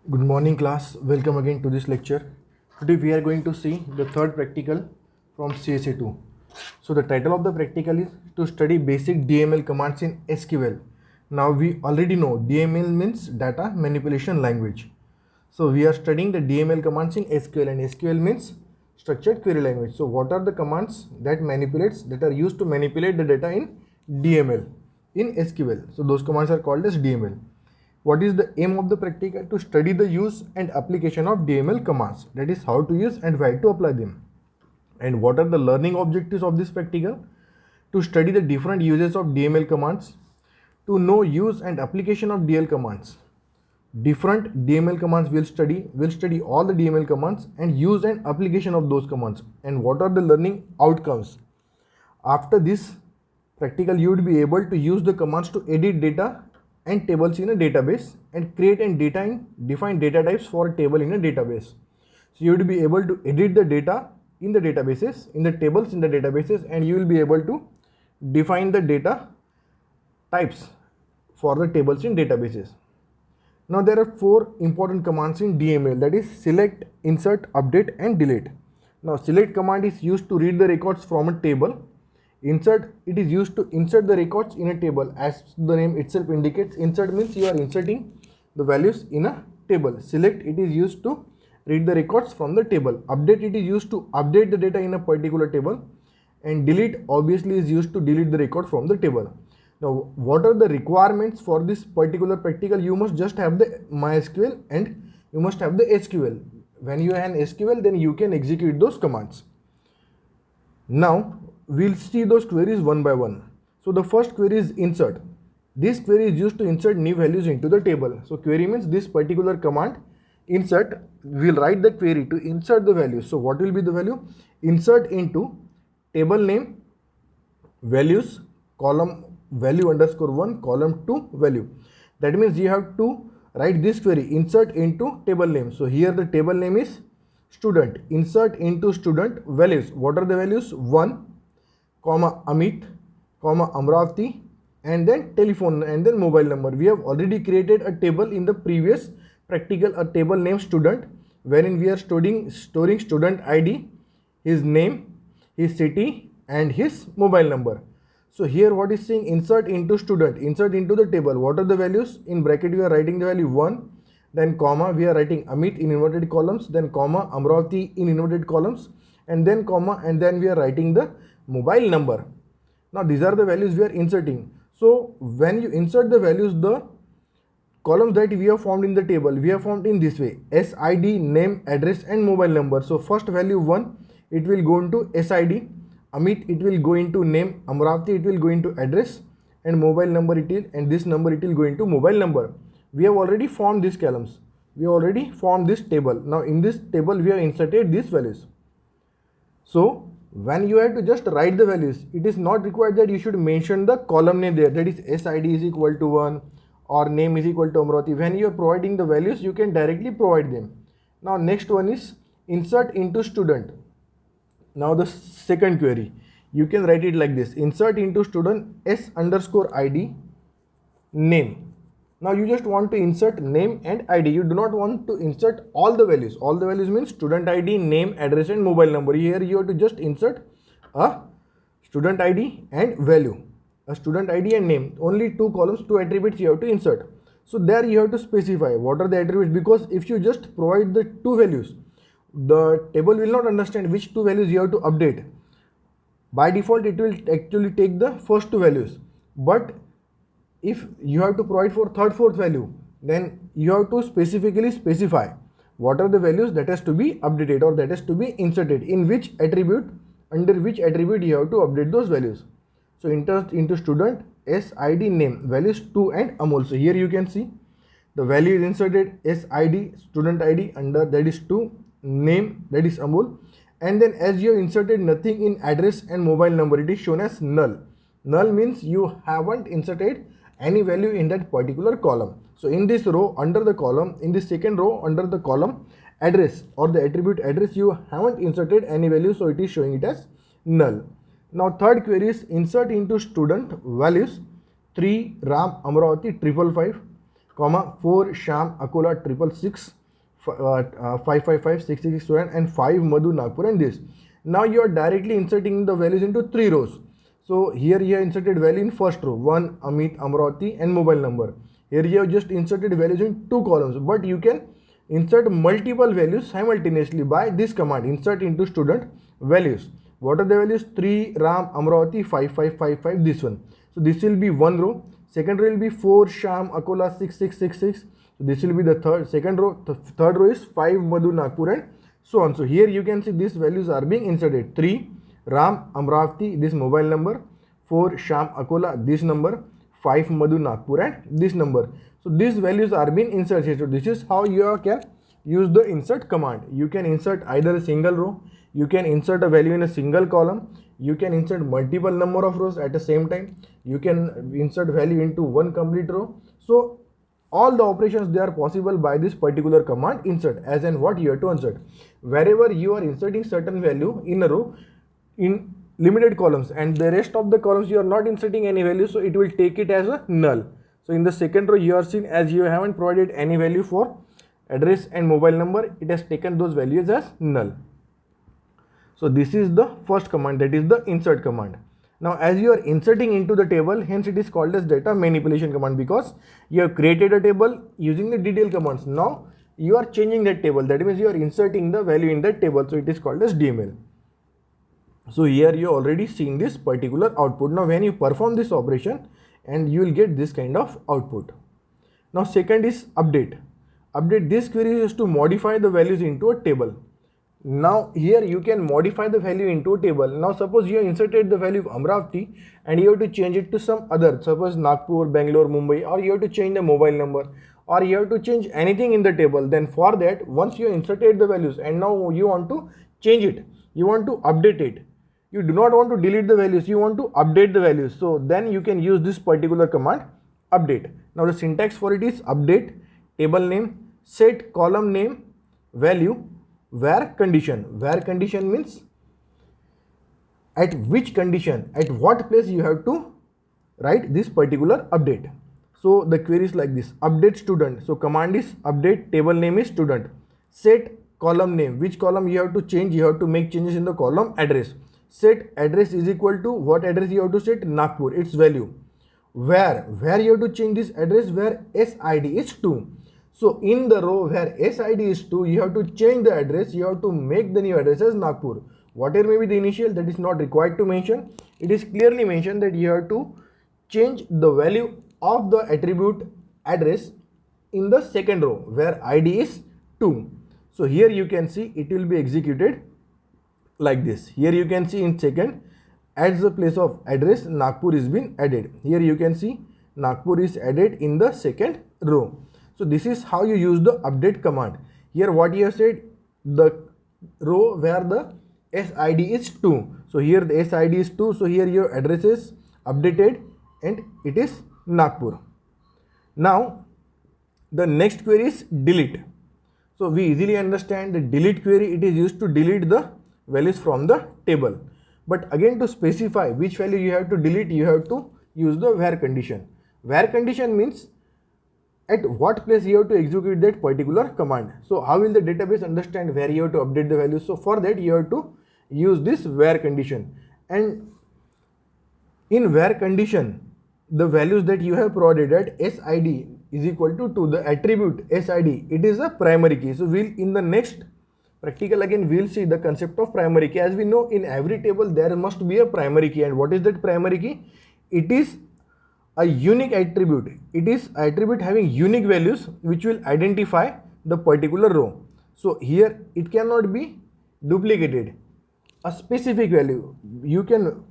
Good morning class, welcome again to this lecture. Today we are going to see the third practical from CSA2. So the title of the practical is to study basic DML commands in SQL. Now we already know DML means data manipulation language. So we are studying the DML commands in SQL and SQL means structured query language. So what are the commands that are used to manipulate the data in DML in SQL? So those commands are called as DML. What is the aim of the practical? To study the use and application of DML commands. That is how to use and why to apply them. And what are the learning objectives of this practical? To study the different uses of DML commands, to know use and application of DL commands. Different DML commands will study all the DML commands and use and application of those commands. And what are the learning outcomes? After this practical, you would be able to use the commands to edit data and tables in a database and create and define data types for a table in a database. So you would be able to edit the data in the databases, in the tables in the databases, and you will be able to define the data types for the tables in databases. Now there are four important commands in DML, that is select, insert, update and delete. Now select command is used to read the records from a table. Insert, it is used to insert the records in a table. As the name itself indicates, insert means you are inserting the values in a table. Select, it is used to read the records from the table. Update, it is used to update the data in a particular table. And delete obviously is used to delete the record from the table. Now what are the requirements for this particular practical? You must just have the MySQL and you must have the SQL. When you have an SQL, then you can execute those commands. Now we'll see those queries one by one. So the first query is insert. This query is used to insert new values into the table. So query means this particular command insert, will write the query to insert the values. So what will be the value? Insert into table name values, column value _1, column 2 value. That means you have to write this query, insert into table name. So here the table name is student. Insert into student values. What are the values? 1, comma Amit, comma Amravati, and then telephone and then mobile number. We have already created a table in the previous practical, a table named student, wherein we are storing student ID, his name, his city and his mobile number. So here what is saying, insert into student, insert into the table. What are the values? In bracket we are writing the value 1, then comma we are writing Amit in inverted columns, then comma Amravati in inverted columns, and then comma, and then we are writing the mobile number. Now these are the values we are inserting. So when you insert the values, the columns that we have formed in the table, we have formed in this way: SID, name, address and mobile number. So first value 1, it will go into SID, Amit it will go into name, Amravati it will go into address, and mobile number it will, and this number it will go into mobile number. We have already formed these columns, we have already formed this table. Now in this table we have inserted these values. So when you have to just write the values, it is not required that you should mention the column name there, that is SID is equal to 1 or name is equal to Amravati. When you are providing the values, you can directly provide them. Now next one is insert into student. Now the second query, you can write it like this: insert into student S_ID name. Now you just want to insert name and ID. You do not want to insert all the values. All the values means student ID, name, address and mobile number. Here you have to just insert a student ID and value, a student ID and name. Only two columns, two attributes you have to insert. So there you have to specify what are the attributes, because if you just provide the two values, the table will not understand which two values you have to update. By default it will actually take the first two values, but if you have to provide for third, fourth value, then you have to specifically specify what are the values that has to be updated or that has to be inserted in which attribute, under which attribute you have to update those values. So into student SID name, values 2 and Amol. So here you can see the value is inserted, SID student ID, under that is 2, name that is Amol, and then as you have inserted nothing in address and mobile number, it is shown as null. Null means you haven't inserted any value in that particular column. So in this row under the column, in the second row under the column address or the attribute address, you haven't inserted any value, so it is showing it as null. Now third query is insert into student values 3 Ram Amravati 555, comma 4 Sham Akola 666 555 666 student and 5 Madhu Nagpur and this. Now you are directly inserting the values into 3 rows. So here you have inserted value in first row 1 Amit Amravati and mobile number. Here you have just inserted values in 2 columns, but you can insert multiple values simultaneously by this command, insert into student values. What are the values? 3 Ram Amravati 5555, this one. So this will be one row. Second row will be 4 Sham Akola 6666. So this will be the second row. The third row is 5 Madhu Nagpur and so on. So here you can see these values are being inserted. 3 Ram Amravati, this mobile number, 4 Sham Akola, this number, 5 Madhu Nagpur and this number. So these values are being inserted. So this is how you can use the insert command. You can insert either a single row, you can insert a value in a single column, you can insert multiple number of rows at the same time, you can insert value into one complete row. So all the operations, they are possible by this particular command insert, as in what you have to insert. Wherever you are inserting certain value in a row in limited columns and the rest of the columns you are not inserting any value, so it will take it as a null. So in the second row you are seeing, as you haven't provided any value for address and mobile number, it has taken those values as null. So this is the first command, that is the insert command. Now as you are inserting into the table, hence it is called as data manipulation command, because you have created a table using the detail commands. Now you are changing that table, that means you are inserting the value in that table, so it is called as DML. So here you already seen this particular output. Now when you perform this operation and you will get this kind of output. Now second is update. Update, this query is to modify the values into a table. Now here you can modify the value into a table. Now suppose you have inserted the value of Amravati and you have to change it to some other, suppose Nagpur, Bangalore, Mumbai, or you have to change the mobile number, or you have to change anything in the table. Then for that, once you inserted the values and now you want to change it, you want to update it, you do not want to delete the values, you want to update the values. So then you can use this particular command, update. Now the syntax for it is update, table name, set column name, value, where condition. Where condition means at which condition, at what place you have to write this particular update. So the query is like this, update student. So command is update, table name is student, set column name, which column you have to change, you have to make changes in the column address. Set address is equal to what address you have to set, Nagpur, its value. Where you have to change this address, where SID is 2. So in the row where SID is 2, you have to change the address, you have to make the new address as Nagpur. Whatever may be the initial, that is not required to mention. It is clearly mentioned that you have to change the value of the attribute address in the second row where ID is 2. So here you can see it will be executed like this. Here you can see in second, at the place of address, Nagpur is been added. Here you can see Nagpur is added in the second row. So this is how you use the update command. Here what you have said, the row where the SID is 2. So here the SID is 2. So here your address is updated and it is Nagpur. Now the next query is delete. So we easily understand the delete query, it is used to delete the values from the table. But again, to specify which value you have to delete, you have to use the where condition. Where condition means at what place you have to execute that particular command. So how will the database understand where you have to update the values? So for that you have to use this where condition. And in where condition, the values that you have provided at SID is equal to the attribute SID, it is a primary key. So we'll in the next practical again we'll see the concept of primary key. As we know, in every table there must be a primary key. And what is that primary key? It is a unique attribute. It is an attribute having unique values which will identify the particular row. So here it cannot be duplicated. A specific value you can,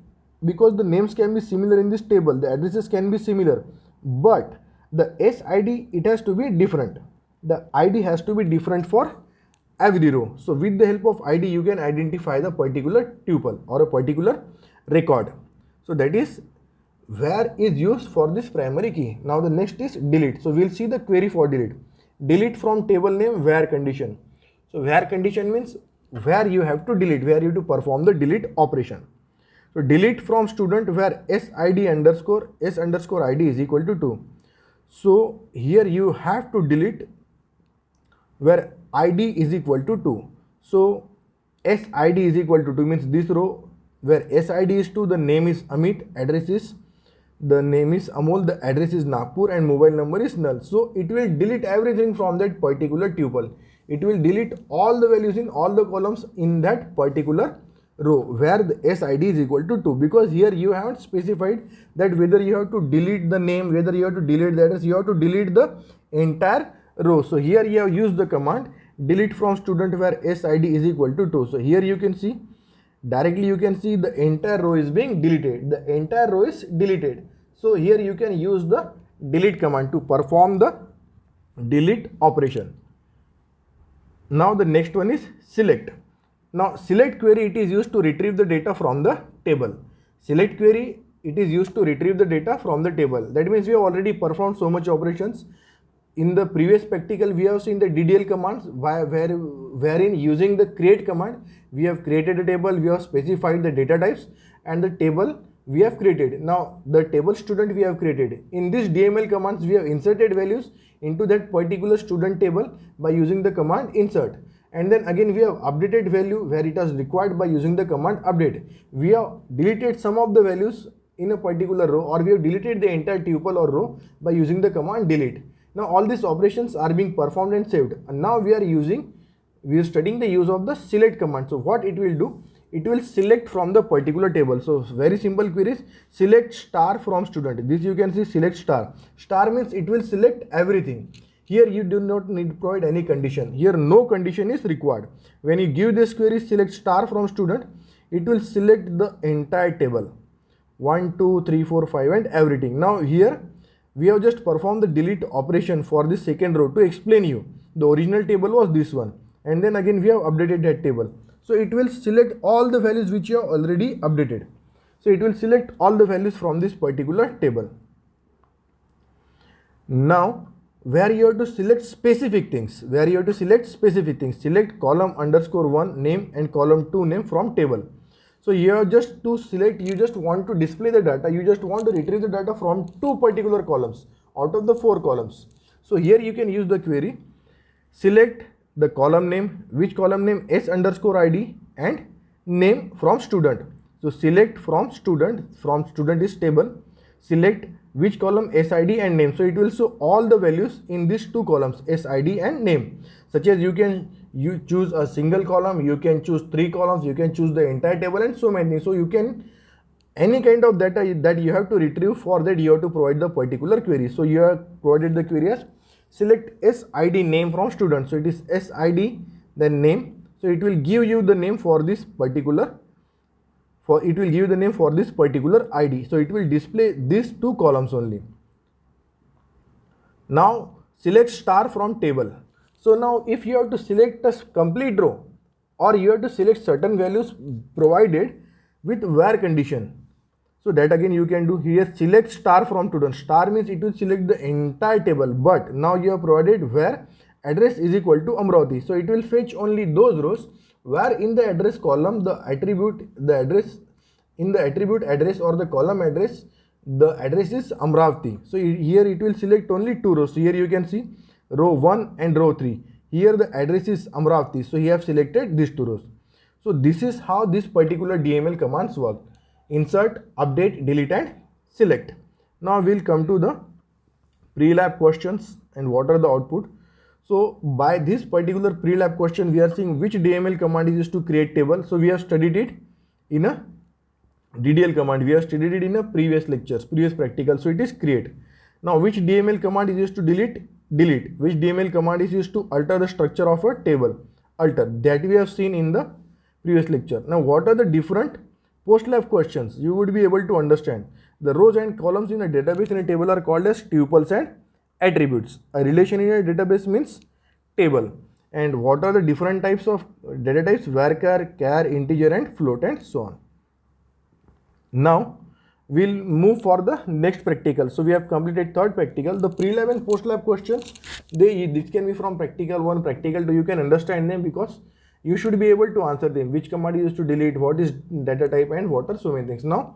because the names can be similar in this table, the addresses can be similar, but the SID, it has to be different. The ID has to be different for every row. So with the help of ID you can identify the particular tuple or a particular record. So that is where is used for this primary key. Now the next is delete. So we'll see the query for delete. Delete from table name where condition. So where condition means where you have to delete, where you have to perform the delete operation. So delete from student where SID underscore S underscore ID is equal to 2. So here you have to delete where id is equal to 2. So sid is equal to 2 means this row where sid is 2, the name is Amit, the name is Amol, the address is Nagpur, and mobile number is null. So it will delete everything from that particular tuple. It will delete all the values in all the columns in that particular row where the SID is equal to 2, because here you haven't specified that whether you have to delete the name, whether you have to delete the address, you have to delete the entire row. So here you have used the command delete from student where SID is equal to 2. So here you can see directly, you can see the entire row is being deleted. The entire row is deleted. So here you can use the delete command to perform the delete operation. Now the next one is select. Now select query, it is used to retrieve the data from the table. Select query, it is used to retrieve the data from the table. That means we have already performed so much operations. In the previous practical, we have seen the DDL commands wherein using the create command, we have created a table, we have specified the data types, and the table we have created. Now the table student we have created. In this DML commands, we have inserted values into that particular student table by using the command insert. And then again we have updated value where it was required by using the command update. We have deleted some of the values in a particular row, or we have deleted the entire tuple or row by using the command delete. Now all these operations are being performed and saved, and now we are studying the use of the select command. So what it will do, it will select from the particular table. So very simple queries, select star from student. This you can see select star. Star means it will select everything. Here you do not need to provide any condition. Here no condition is required. When you give this query select star from student, it will select the entire table 1, 2, 3, 4, 5 and everything. Now here we have just performed the delete operation for this second row to explain you. The original table was this one, and then again we have updated that table. So it will select all the values which you have already updated. So it will select all the values from this particular table. Now where you have to select specific things, select column _1 name and column 2 name from table. So here just to select, you just want to display the data, you just want to retrieve the data from 2 particular columns out of the 4 columns. So here you can use the query select the column name, which column name, s_id and name from student. So select from student is table, select which column, SID and name. So it will show all the values in these 2 columns, SID and name. Such as you choose a single column, you can choose 3 columns, you can choose the entire table and so many things. So you can, any kind of data that you have to retrieve, for that you have to provide the particular query. So you have provided the query as select SID name from student. So it is SID then name. So it will give you the name for this particular ID. So it will display these 2 columns only. Now select star from table. So now if you have to select a complete row, or you have to select certain values provided with where condition, so that again you can do here select star from student. Star means it will select the entire table, but now you have provided where address is equal to Amravati. So it will fetch only those rows where in the address column the attribute address or the column address, the address is Amravati. So here it will select only 2 rows. So here you can see row 1 and row 3. Here the address is Amravati. So you have selected these 2 rows. So this is how this particular DML commands work. Insert, update, delete and select. Now we'll come to the pre-lab questions and what are the output. So by this particular pre-lab question, we are seeing which DML command is used to create table. So we have studied it in a DDL command. We have studied it in a previous practical. So it is create. Now which DML command is used to delete? Delete. Which DML command is used to alter the structure of a table? Alter. That we have seen in the previous lecture. Now what are the different post-lab questions? You would be able to understand. The rows and columns in a database in a table are called as tuples and attributes. A relation in a database means table. And what are the different types of data types? Varchar, char, integer and float and so on. Now we'll move for the next practical. So we have completed third practical. The pre-lab and post-lab questions, this can be from practical 1, practical 2. You can understand them because you should be able to answer them. Which command is used to delete, what is data type and what are so many things. Now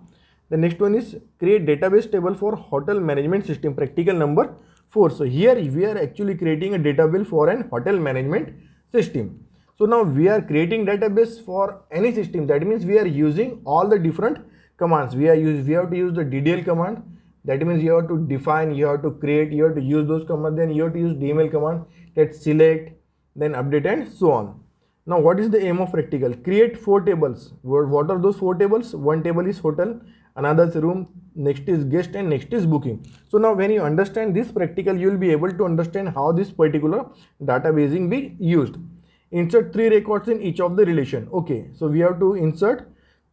the next one is create database table for hotel management system, practical number 4. So here we are actually creating a database for an hotel management system. So now we are creating database for any system. That means we are using all the different commands. We have to use the DDL command. That means you have to define, you have to create, you have to use those commands. Then you have to use DML command, that select, then update, and so on. Now what is the aim of practical? Create 4 tables. What are those 4 tables? One table is hotel, another is room, next is guest, and next is booking. So now when you understand this practical, you will be able to understand how this particular databasing be used. Insert 3 records in each of the relation. Okay, so we have to insert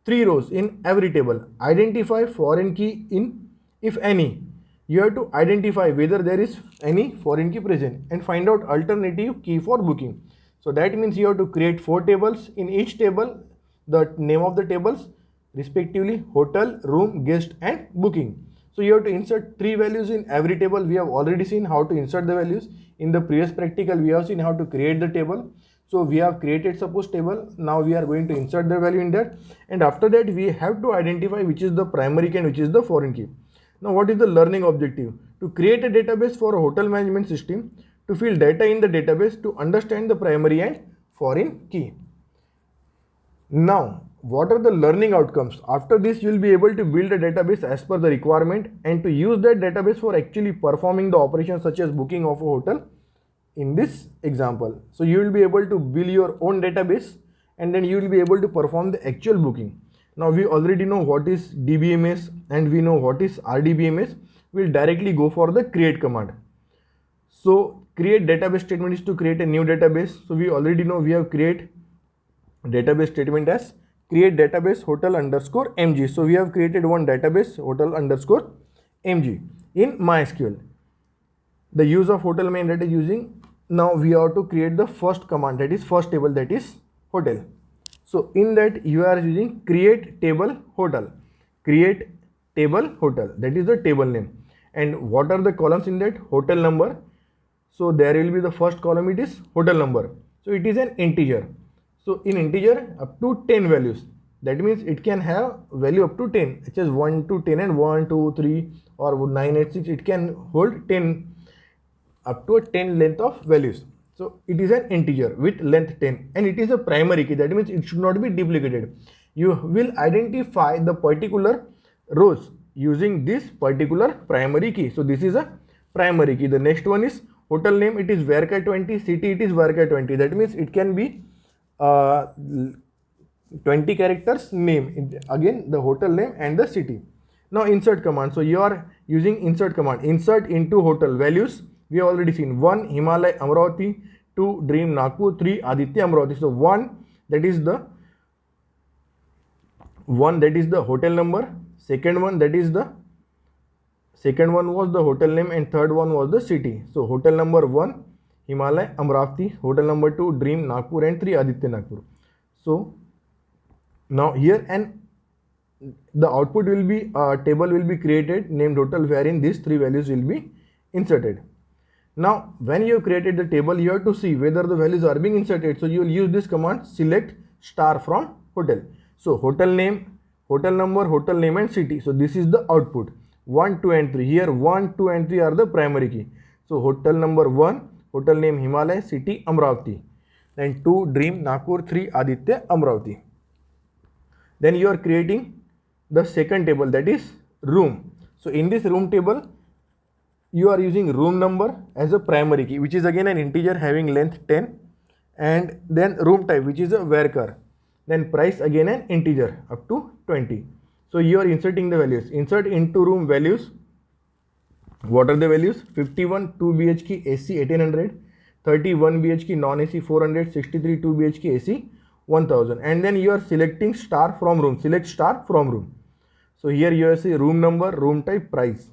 3 rows in every table. Identify foreign key in, if any. You have to identify whether there is any foreign key present and find out alternative key for booking. So that means you have to create 4 tables. In each table, the name of the tables respectively hotel, room, guest, and booking. So you have to insert 3 values in every table. We have already seen how to insert the values. In the previous practical, we have seen how to create the table. So we have created suppose table. Now we are going to insert the value in that. And after that, we have to identify which is the primary key and which is the foreign key. Now what is the learning objective? To create a database for a hotel management system, to fill data in the database, to understand the primary and foreign key. Now, what are the learning outcomes? After this, you will be able to build a database as per the requirement and to use that database for actually performing the operations such as booking of a hotel in this example. So you will be able to build your own database and then you will be able to perform the actual booking. Now we already know what is DBMS and we know what is RDBMS. We will directly go for the create command. So create database statement is to create a new database. So we already know we have create database statement as create database hotel underscore mg. So we have created one database hotel underscore mg in MySQL. The use of hotel main data using, now we have to create the first command, that is first table, that is hotel. So in that you are using create table hotel, create table hotel, that is the table name. And what are the columns in that? Hotel number. So there will be the first column, it is hotel number. So it is an integer. So in integer up to 10 values. That means it can have value up to 10, such as 1 to 10 and 1, 2, 3 or 9, 8, 6. It can hold 10 up to a 10 length of values. So it is an integer with length 10 and it is a primary key. That means it should not be duplicated. You will identify the particular rows using this particular primary key. So this is a primary key. The next one is hotel name. It is varchar 20. City, it is varchar 20. That means it can be 20 characters name. Again the hotel name and the city. Now insert command. So you are using insert command. Insert into hotel values. We have already seen 1 Himalaya Amaravati, 2 Dream Nagpur, 3 Aditya Amaravati. So 1 that is the hotel number. Second one was the hotel name and third one was the city. So hotel number 1 Himalaya Amaravati, hotel number 2 Dream Nagpur and 3 Aditya Nagpur. So now here and the output will be table will be created named hotel wherein these 3 values will be inserted. Now when you have created the table, you have to see whether the values are being inserted. So you will use this command select star from hotel. So hotel name, hotel number, hotel name and city. So this is the output 1, 2 and 3. Here 1, 2 and 3 are the primary key. So hotel number 1, hotel name Himalaya, city Amaravati, and 2 Dream Nagpur, 3 Aditya Amaravati. Then you are creating the second table, that is room. So in this room table you are using room number as a primary key, which is again an integer having length 10, and then room type, which is a varchar, then price again an integer up to 20. So you are inserting the values. Insert into room values. What are the values? 51 2 BHK AC 1800, 31 BHK non AC 400, 63 2 BHK AC 1000, and then you are selecting star from room. Select star from room. So here you see room number, room type, price.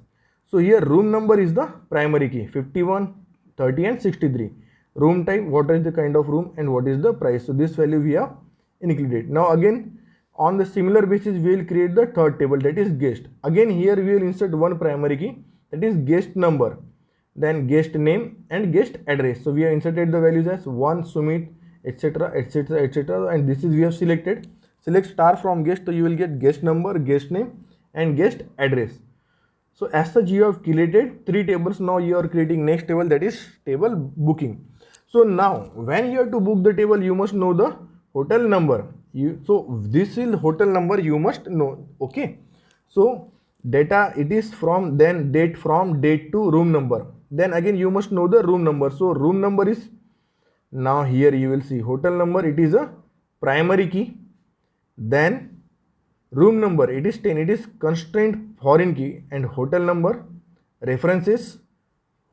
So here room number is the primary key, 51, 30 and 63. Room type, what is the kind of room and what is the price. So this value we have included. Now again on the similar basis we will create the third table, that is guest. Again here we will insert one primary key, that is guest number, then guest name and guest address. So we have inserted the values as 1 Sumit, etc, etc, etc, and this is we have selected. Select star from guest, so you will get guest number, guest name and guest address. So as such you have created three tables. Now you are creating next table, that is table booking. So now when you have to book the table, you must know the hotel number. So this is hotel number you must know. Okay, so data, it is from, then date, from date to room number, then again you must know the room number. So room number is, now here you will see hotel number, it is a primary key. Then room number, it is 10, it is constraint foreign key. And hotel number, references,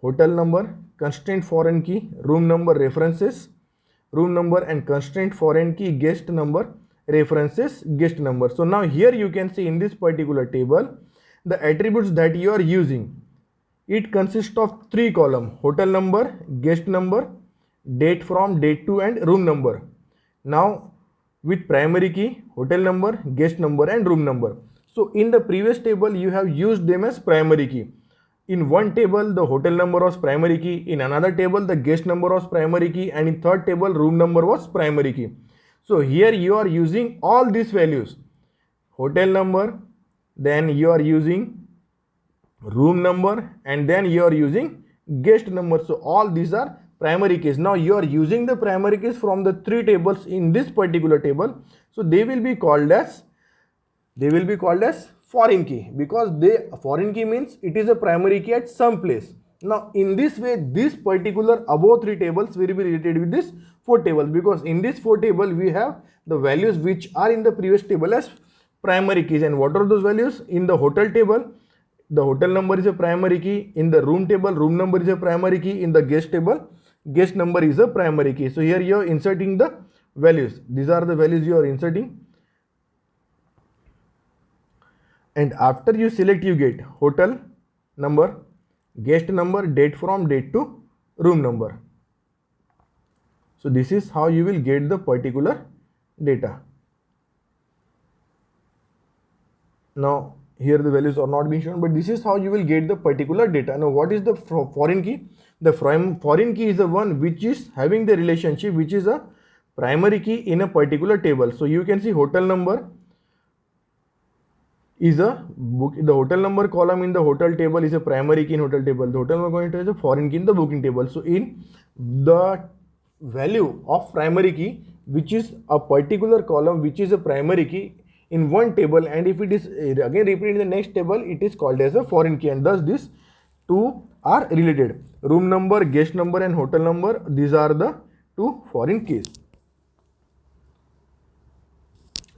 hotel number, constraint foreign key, room number, references, room number, and constraint foreign key, guest number, references, guest number. So now here you can see in this particular table the attributes that you are using. It consists of three columns: hotel number, guest number, date from, date to, and room number. Now with primary key, hotel number, guest number, and room number. So in the previous table you have used them as primary key. In one table the hotel number was primary key, in another table the guest number was primary key, and in third table room number was primary key. So here you are using all these values: hotel number, then you are using room number, and then you are using guest number. So all these are primary keys. Now you are using the primary keys from the three tables in this particular table. So they will be called as foreign key, because foreign key means it is a primary key at some place. Now in this way this particular above three tables will be related with this four tables, because in this four table we have the values which are in the previous table as primary keys. And what are those values? In the hotel table, the hotel number is a primary key. In the room table, room number is a primary key. In the guest table, guest number is a primary key. So here you are inserting the values. These are the values you are inserting. And after you select, you get hotel number, guest number, date from, date to, room number. So this is how you will get the particular data. Now here the values are not being shown, but this is how you will get the particular data. Now what is the foreign key? The foreign key is the one which is having the relationship which is a primary key in a particular table. So you can see hotel number is a book. The hotel number column in the hotel table is a primary key in hotel table. The hotel number going is a foreign key in the booking table. So in the value of primary key, which is a particular column which is a primary key in one table, and if it is again repeated in the next table, it is called as a foreign key. And thus these two are related: room number, guest number, and hotel number. These are the two foreign keys.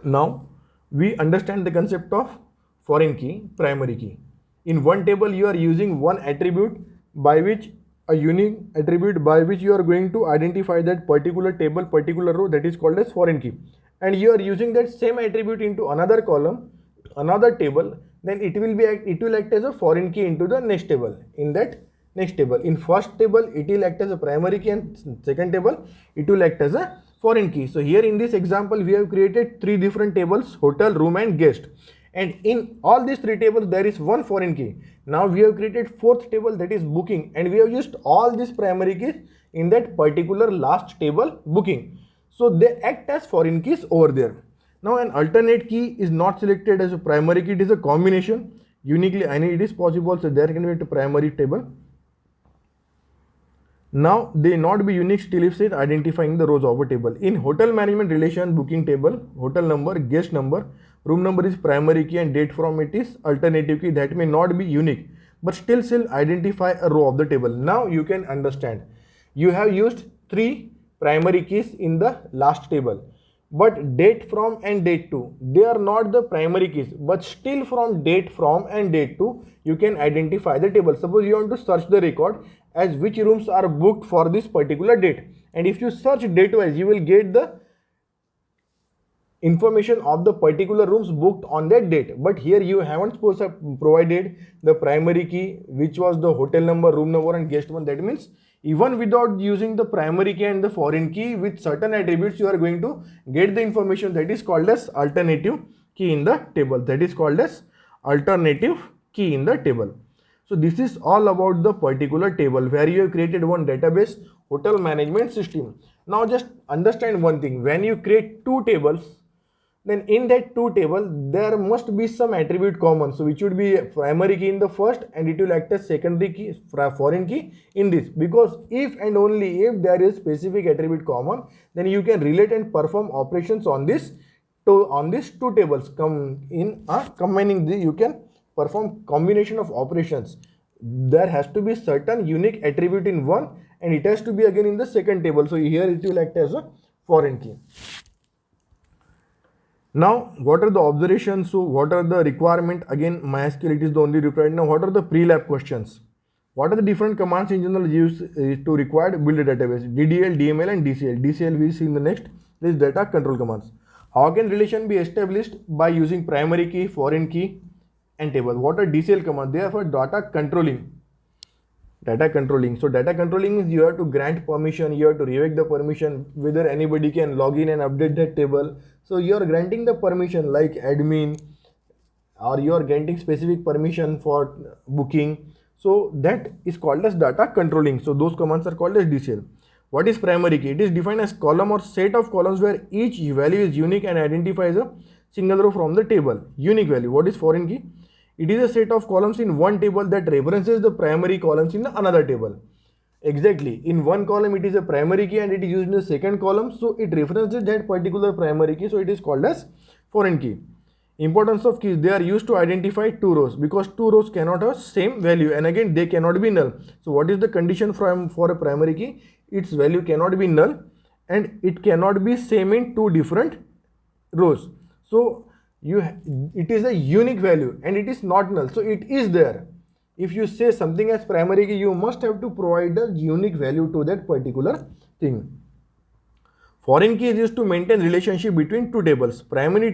Now we understand the concept of foreign key, primary key. In one table you are using one attribute, by which a unique attribute by which you are going to identify that particular table, particular row, that is called as foreign key. And you are using that same attribute into another column, another table, then it will act as a foreign key into the next table. In that next table, in first table it will act as a primary key, and second table it will act as a foreign key. So here in this example we have created three different tables: hotel, room, and guest. And in all these three tables there is one foreign key. Now we have created fourth table, that is booking, and we have used all these primary keys in that particular last table, booking. So they act as foreign keys over there. Now an alternate key is not selected as a primary key, it is a combination. Uniquely, and it is possible, so there can be a primary table. Now they not be unique still if it identifying the rows of a table. In hotel management relation booking table, hotel number, guest number, room number is primary key, and date from it is alternative key. That may not be unique, but still identify a row of the table. Now you can understand. You have used three primary keys in the last table, but date from and date to, they are not the primary keys, but still from date from and date to you can identify the table. Suppose you want to search the record as which rooms are booked for this particular date, and if you search date wise, you will get the information of the particular rooms booked on that date. But here you haven't provided the primary key, which was the hotel number, room number, and guest one. That means even without using the primary key and the foreign key, with certain attributes you are going to get the information that is called as alternative key in the table. That is called as alternative key in the table. So this is all about the particular table where you have created one database, hotel management system. Now just understand one thing: when you create two tables, then in that two table there must be some attribute common, so which would be primary key in the first and it will act as secondary key, foreign key in this, because if and only if there is specific attribute common, then you can relate and perform operations on this on these two tables. Combining the, you can perform combination of operations. There has to be certain unique attribute in one and it has to be again in the second table, so here it will act as a foreign key. Now what are the observations? So what are the requirement? Again MySQL, it is the only required. Now what are the pre-lab questions? What are the different commands in general used to require to build a database? DDL, DML and DCL. DCL we see in the next. This is data control commands. How can relation be established? By using primary key, foreign key and table. What are DCL commands? They are for data controlling. Data controlling. So data controlling is you have to grant permission, you have to revoke the permission, whether anybody can log in and update that table. So you are granting the permission like admin, or you are granting specific permission for booking. So that is called as data controlling. So those commands are called as DCL. What is primary key? It is defined as column or set of columns where each value is unique and identifies a single row from the table. Unique value. What is foreign key? It is a set of columns in one table that references the primary columns in another table. Exactly. In one column it is a primary key and it is used in the second column, so it references that particular primary key, so it is called as foreign key. Importance of keys: they are used to identify two rows, because two rows cannot have same value and again they cannot be null. So what is the condition for a primary key? Its value cannot be null and it cannot be same in two different rows. So it is a unique value and it is not null, so it is there. If you say something as primary key, you must have to provide a unique value to that particular thing. Foreign key is used to maintain relationship between two tables. Primary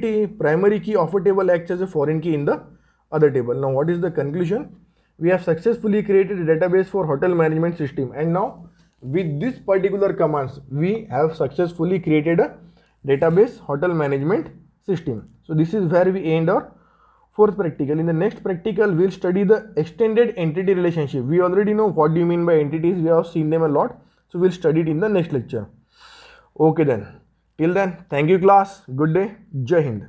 key of a table acts as a foreign key in the other table. Now what is the conclusion? We have successfully created a database for hotel management system, and now with this particular commands we have successfully created a database hotel management system. So this is where we end our fourth practical. In the next practical we'll study the extended entity relationship. We already know what do you mean by entities, we have seen them a lot, so we'll study it in the next lecture. Okay then, till then, thank you class, good day, Jai Hind.